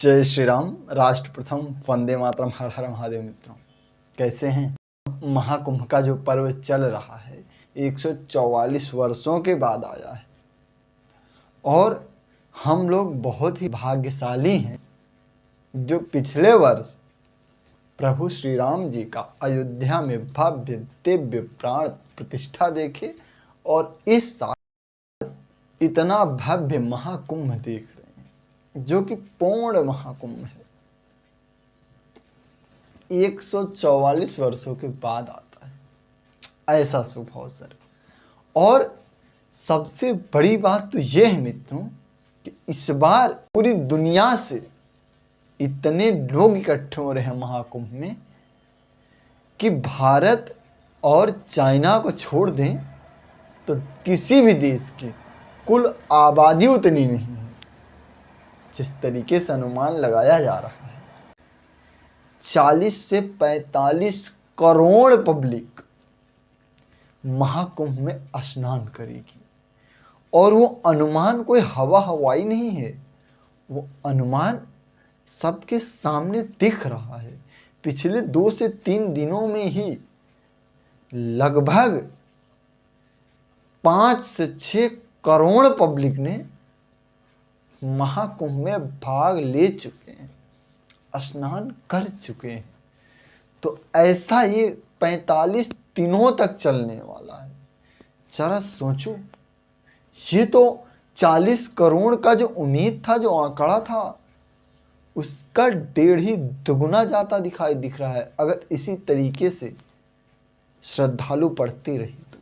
जय श्री राम। राष्ट्र प्रथम, वंदे मातरम, हर हर महादेव। मित्रों, कैसे हैं? महाकुंभ का जो पर्व चल रहा है 144 वर्षों के बाद आया है और हम लोग बहुत ही भाग्यशाली हैं जो पिछले वर्ष प्रभु श्री राम जी का अयोध्या में भव्य दिव्य प्राण प्रतिष्ठा देखे और इस साल इतना भव्य महाकुंभ देख रहे हैं जो कि पूर्ण महाकुंभ है। 144 वर्षों के बाद आता है ऐसा शुभ अवसर। और सबसे बड़ी बात तो यह है मित्रों कि इस बार पूरी दुनिया से इतने लोग इकट्ठे हो रहे हैं महाकुंभ में कि भारत और चाइना को छोड़ दें तो किसी भी देश की कुल आबादी उतनी नहीं है जिस तरीके से अनुमान लगाया जा रहा है। 40 से 45 करोड़ पब्लिक महाकुंभ में स्नान करेगी और वो अनुमान कोई हवा हवाई नहीं है, वो अनुमान सबके सामने दिख रहा है। पिछले 2 से 3 दिनों में ही लगभग 5 से 6 करोड़ पब्लिक ने महाकुंभ में भाग ले चुके हैं, स्नान कर चुके हैं। तो ऐसा ये 45 दिनों तक चलने वाला है। जरा सोचो, ये तो 40 करोड़ का जो उम्मीद था, जो आंकड़ा था, उसका 1.5 दुगुना जाता दिख रहा है अगर इसी तरीके से श्रद्धालु पढ़ते रहे तो।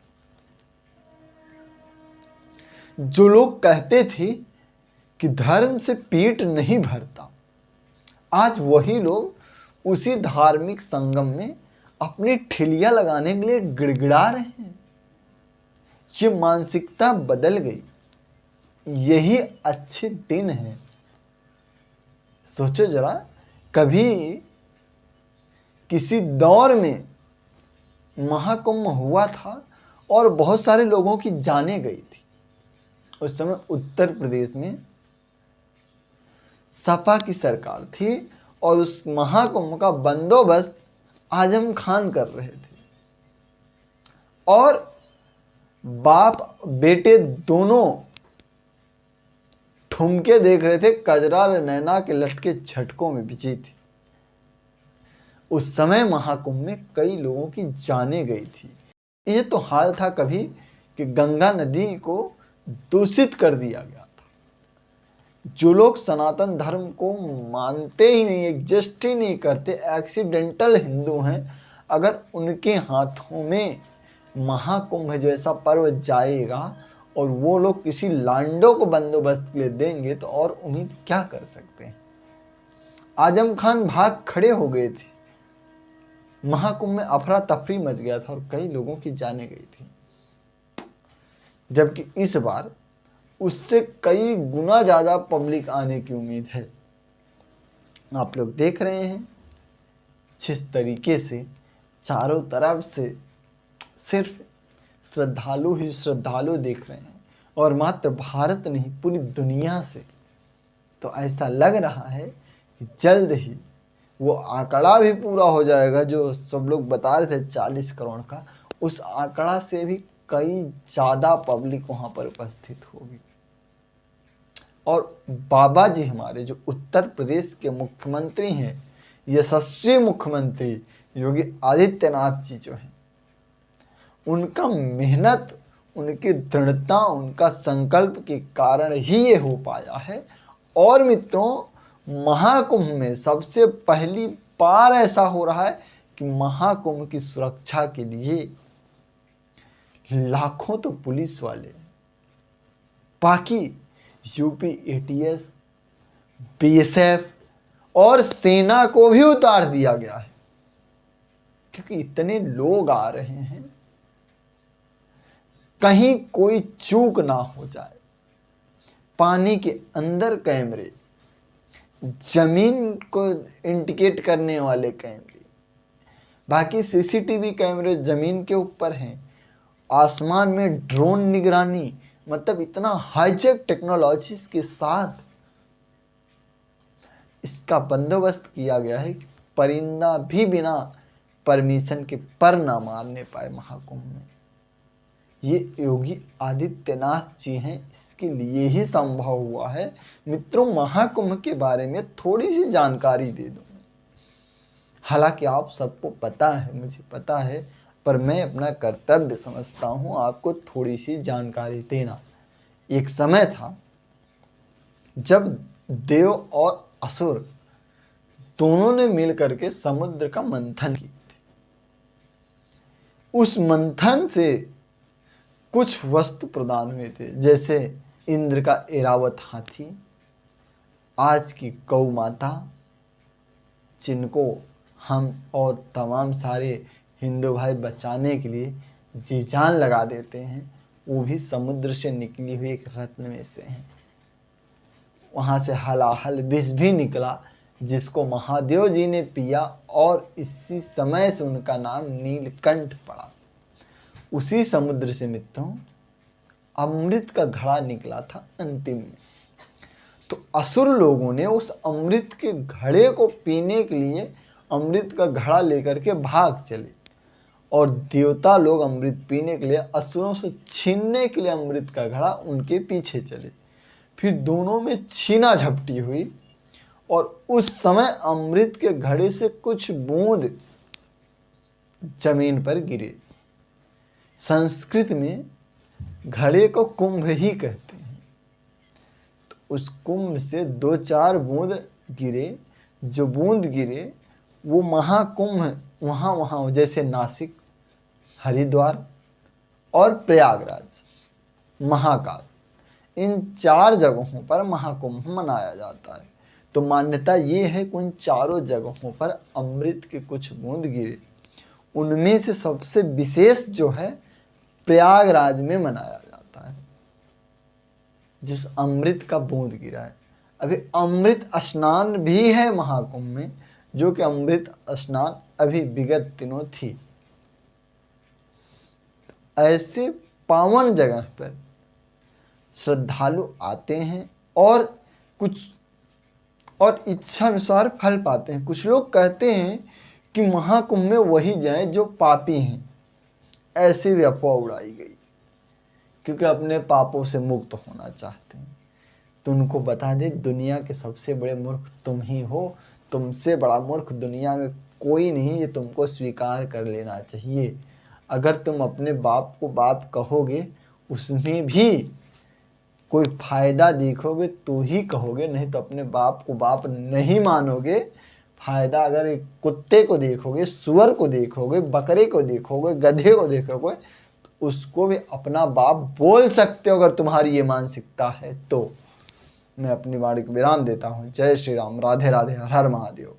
जो लोग कहते थे कि धर्म से पेट नहीं भरता, आज वही लोग उसी धार्मिक संगम में अपनी ठिलियां लगाने के लिए गिड़गिड़ा रहे हैं। ये मानसिकता बदल गई। यही अच्छे दिन हैं। सोचो जरा, कभी किसी दौर में महाकुंभ हुआ था और बहुत सारे लोगों की जानें गई थी। उस समय उत्तर प्रदेश में सपा की सरकार थी और उस महाकुंभ का बंदोबस्त आजम खान कर रहे थे और बाप बेटे दोनों ठुमके देख रहे थे। कजरा नैना के लटके झटकों में बिजी थे। उस समय महाकुंभ में कई लोगों की जानें गई थी। ये तो हाल था कभी कि गंगा नदी को दूषित कर दिया गया था। जो लोग सनातन धर्म को मानते ही नहीं, एग्जिस्ट ही नहीं करते, एक्सीडेंटल हिंदू हैं, अगर उनके हाथों में महाकुंभ जैसा पर्व जाएगा और वो लोग किसी लांडो को बंदोबस्त के लिए देंगे तो और उम्मीद क्या कर सकते हैं। आजम खान भाग खड़े हो गए थे। महाकुंभ में अफरा तफरी मच गया था और कई लोगों की जाने गई थी, जबकि इस बार उससे कई गुना ज्यादा पब्लिक आने की उम्मीद है। आप लोग देख रहे हैं जिस तरीके से चारों तरफ से सिर्फ श्रद्धालु ही श्रद्धालु देख रहे हैं और मात्र भारत नहीं पूरी दुनिया से। तो ऐसा लग रहा है कि जल्द ही वो आंकड़ा भी पूरा हो जाएगा जो सब लोग बता रहे थे 40 करोड़ का। उस आंकड़ा से भी कई ज़्यादा पब्लिक वहाँ पर उपस्थित होगी। और बाबा जी हमारे जो उत्तर प्रदेश के मुख्यमंत्री हैं, यशस्वी मुख्यमंत्री योगी आदित्यनाथ जी जो हैं, उनका मेहनत, उनकी दृढ़ता, उनका संकल्प के कारण ही ये हो पाया है। और मित्रों, महाकुंभ में सबसे पहली बार ऐसा हो रहा है कि महाकुंभ की सुरक्षा के लिए लाखों तो पुलिस वाले, बाकी यूपी एटीएस, बीएसएफ और सेना को भी उतार दिया गया है क्योंकि इतने लोग आ रहे हैं, कहीं कोई चूक ना हो जाए। पानी के अंदर कैमरे, जमीन को इंडिकेट करने वाले कैमरे, बाकी सीसीटीवी कैमरे जमीन के ऊपर हैं, आसमान में ड्रोन निगरानी, मतलब इतना हाईटेक टेक्नोलॉजीज के साथ इसका बंदोबस्त किया गया है कि परिंदा भी बिना परमिशन के पर ना मारने पाए महाकुंभ में। ये योगी आदित्यनाथ जी हैं, इसके लिए ही संभव हुआ है। मित्रों, महाकुंभ के बारे में थोड़ी सी जानकारी दे दूं। हालांकि आप सबको पता है, मुझे पता है, पर मैं अपना कर्तव्य समझता हूं आपको थोड़ी सी जानकारी देना। एक समय था जब देव और असुर दोनों ने मिलकर के समुद्र का मंथन किए थे। उस मंथन से कुछ वस्तु प्रदान हुए थे, जैसे इंद्र का ऐरावत हाथी, आज की गौ माता, जिनको हम और तमाम सारे हिंदू भाई बचाने के लिए जी जान लगा देते हैं, वो भी समुद्र से निकली हुई एक रत्न में से हैं। वहाँ से हलाहल विष भी निकला, जिसको महादेव जी ने पिया और इसी समय से उनका नाम नीलकंठ पड़ा। उसी समुद्र से मित्रों अमृत का घड़ा निकला था अंतिम में। तो असुर लोगों ने उस अमृत के घड़े को पीने के लिए अमृत का घड़ा लेकर के भाग चले, और देवता लोग अमृत पीने के लिए असुरों से छीनने के लिए अमृत का घड़ा उनके पीछे चले। फिर दोनों में छीना झपटी हुई, और उस समय अमृत के घड़े से कुछ बूंद जमीन पर गिरे। संस्कृत में घड़े को कुंभ ही कहते हैं। तो उस कुंभ से 2-4 बूंद गिरे। जो बूंद गिरे वो महाकुंभ वहाँ जैसे नासिक, हरिद्वार और प्रयागराज, महाकाल, इन 4 जगहों पर महाकुंभ मनाया जाता है। तो मान्यता ये है कि उन चारों जगहों पर अमृत के कुछ बूंद गिरे। उनमें से सबसे विशेष जो है प्रयागराज में मनाया जाता है, जिस अमृत का बूंद गिरा है। अभी अमृत स्नान भी है महाकुंभ में, जो कि अमृत स्नान अभी विगत दिनों थी। ऐसे पावन जगह पर श्रद्धालु आते हैं और इच्छा अनुसार फल पाते हैं। कुछ लोग कहते हैं कि महाकुंभ में वही जाएं जो पापी हैं। ऐसी भी अफवाह उड़ाई गई, क्योंकि अपने पापों से मुक्त होना चाहते हैं। तो उनको बता दे, दुनिया के सबसे बड़े मूर्ख तुम ही हो। तुमसे बड़ा मूर्ख दुनिया में कोई नहीं, ये तुमको स्वीकार कर लेना चाहिए। अगर तुम अपने बाप को बाप कहोगे, उसमें भी कोई फायदा देखोगे तो ही कहोगे, नहीं तो अपने बाप को बाप नहीं मानोगे। फायदा अगर एक कुत्ते को देखोगे, सुअर को देखोगे, बकरे को देखोगे, गधे को देखोगे, तो उसको भी अपना बाप बोल सकते हो, अगर तुम्हारी ये मानसिकता है तो। मैं अपनी वाणी को विराम देता हूँ। जय श्री राम, राधे राधे, हर हर महादेव।